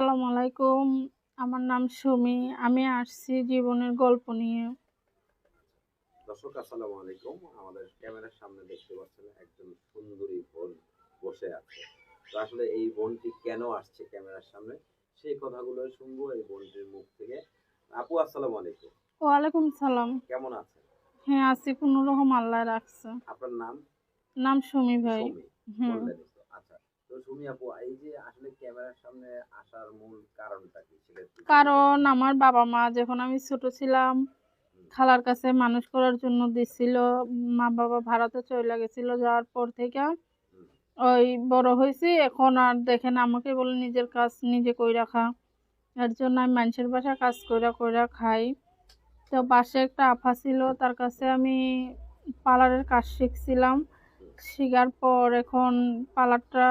আসসালামু আলাইকুম। আমার নাম সুমি। আমি আসছি জীবনের গল্প নিয়ে। দর্শক আসসালামু আলাইকুম। আমাদের ক্যামেরার সামনে দেখতে পাচ্ছেন একজন সুন্দরী বোন বসে আছে। তো আসলে এই বোনটি কেন আসছে ক্যামেরার সামনে সেই কথাগুলোই শুনবো এই বোনটির মুখ থেকে। আপু আসসালামু আলাইকুম। ওয়ালাইকুম সালাম। কেমন আছেন? হ্যাঁ, আছি কোনরকম আল্লাহ রাখছে। আপনার নাম? নাম সুমি ভাই। সুমি হুম। বললেনই তো। আচ্ছা। তো সুমি আপু এই যে আসলে ক্যামেরার সামনে আসার মূল কারণটা কি সেটা একটু যদি কারণ বলতেন। আমার বাবা-মা যখন আমি ছোট ছিলাম, হুম, খালার কাছে মানুষ করার জন্য দিছিল। মা-বাবা ভারতে চইলা গেছিল। যাওয়ার পর থেকে হুম। ওই বড় হইছি। এখন আর দেখেন আমাকে বলে নিজের কাজ নিজে কইরা খা। এর জন্য আমি মানুষের বাসায় কাজ কইরা কইরা খাই। তো পাশে একটা আপা ছিল, তার কাছে আমি পার্লারের কাজ শিখছিলাম। হুম। শিখার পর এখন পার্লারটা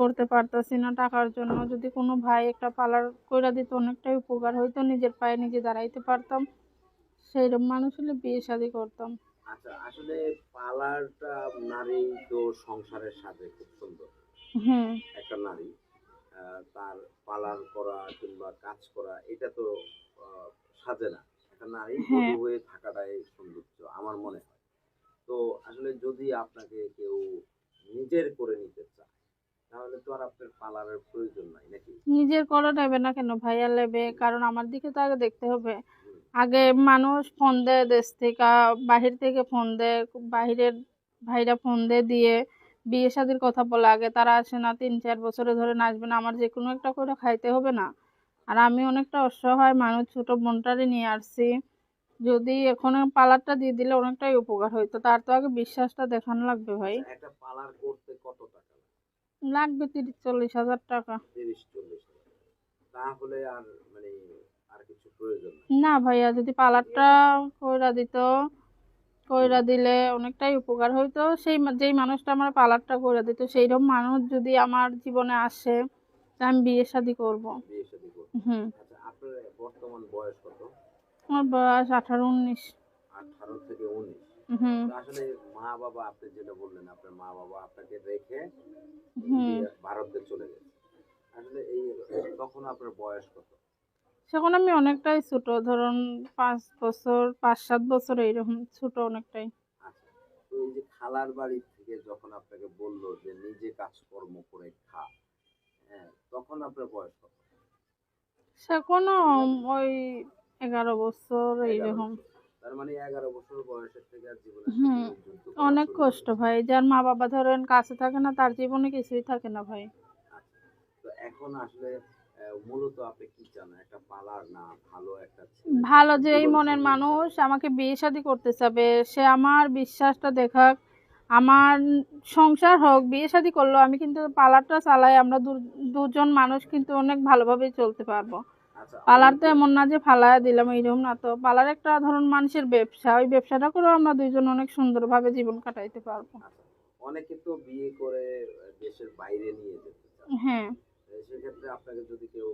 করতে পারতাছি না টাকার জন্য। যদি কোনো ভাই একটা পার্লার কইরা দিত অনেকটাই উপকার হইতো। নিজের পায়ে নিজে দাঁড়াইতে পারতাম। সেইরকম মানুষ হলে বিয়ে শাদী করতাম। আচ্ছা, আসলে পার্লারটা নারী তো সংসারের সাথে খুব সুন্দর। হুম, একটা নারী তার পার্লার করা কিংবা কাজ করা এটা তো আহ, সাজে না। একটা নারী হ্যাঁ। বধূ হয়ে থাকাটাই সৌন্দর্য আমার মনে হয়। তো আসলে যদি আপনাকে কেউ নিজের করে নিতে চায় তাহলে তো আর আপনার পার্লারের প্রয়োজন নাই নাকি? নিজের করা নেবে না কেন ভাইয়া নেবে? কারণ আমার দিকে তো আগে দেখতে হবে। হুম, আগে মানুষ ফোন দেয় দেশ থেকে, বাহির থেকে ফোন দেয়। বাহিরের ভাইরা ফোন দিয়ে বিয়ে শাদীর কথা বলে। আগে তারা আসে না, ৩-৪ বছরে ধরে আসবে না। আমার যেকোনো একটা করে খাইতে হবে না? আর আমি অনেকটা অসহায় মানুষ, ছোট বোনটারে নিয়ে আসছি। যদি এখন পার্লারটা দিয়ে দিলে অনেকটাই উপকার হইতো। তার তো আগে বিশ্বাসটা দেখানো লাগবে ভাই। আচ্ছা, একটা পার্লার করতে কত টাকা লাগে? লাগবে ৩০-৪০ হাজার টাকা। 30-40 হাজার। তাহলে আর মানে আর কিছু প্রয়োজন নাই। না ভাইয়া, যদি পার্লারটা কইরা দিত, হুম। কইরা দিলে অনেকটাই উপকার হইতো। যেই মানুষটা আমার পার্লারটা কইরা দিত, সেইরকম মানুষ যদি আমার জীবনে আসে, তা আমি বিয়ে শাদী করব। বিয়ে শাদী করতেন। হুম। আচ্ছা, আপনার বর্তমান বয়স কত? আমার বয়স 18-19। 18 থেকে 19। হুম। তো আসলে মা-বাবা আপনি যেটা বললেন, আপনার মা-বাবা আপনাকে রেখে হুম। ইন্ডিয়া ভারতে চলে গেছে। আসলে এই তখন আপনার বয়স কত? তখন আমি অনেকটাই ছোট, ধরুন 5 বছর, 5-7 বছর এইরকম ছোট অনেকটাই। আচ্ছা। তো এই যে খালার বাড়ি থেকে যখন আপনাকে বলল যে নিজে কাজকর্ম করে খা, হ্যাঁ, তখন আপনার বয়স কত? সেখনও ওই 11 বছর 11 এইরকম। বছর। তার মানে 11 বছর বয়সের থেকে আর জীবনের হুম। সাথে যুদ্ধ করা অনেক শুরু কষ্ট করেছেন। ভাই। যার মা-বাবা ধরেন কাছে থাকে না, তার জীবনে কিছুই থাকে না ভাই। আচ্ছা। তো এখন আসলে মূলত আপনি কি চান? একটা পার্লার না ভালো একটা ছেলের ভালো সাথে যেই জীবন মনের সঙ্গী মানুষ হিসাবে? আমাকে বিয়ে শাদী করতে চাবে, সে আমার বিশ্বাসটা দেখাক। আমার সংসার হোক, বিয়ে শাদী করলেও আমি কিন্তু পার্লারটা চালাই। আমরা দুজন মানুষ কিন্তু অনেক ভালোভাবেই চলতে পারবো। আচ্ছা, পার্লার তো অনেকে এমন না যে ফালায়া দিলাম, এইরকম না তো। পার্লার একটা ধরুন মানুষের ব্যবসা। ওই ব্যবসাটা করেও আমরা দুইজন অনেক সুন্দরভাবে জীবন কাটাইতে পারবো। আচ্ছা, অনেকে তো বিয়ে করে দেশের বাইরে নিয়ে যেতে চায়। হ্যাঁ। সেক্ষেত্রে আপনাকে যদি কেউ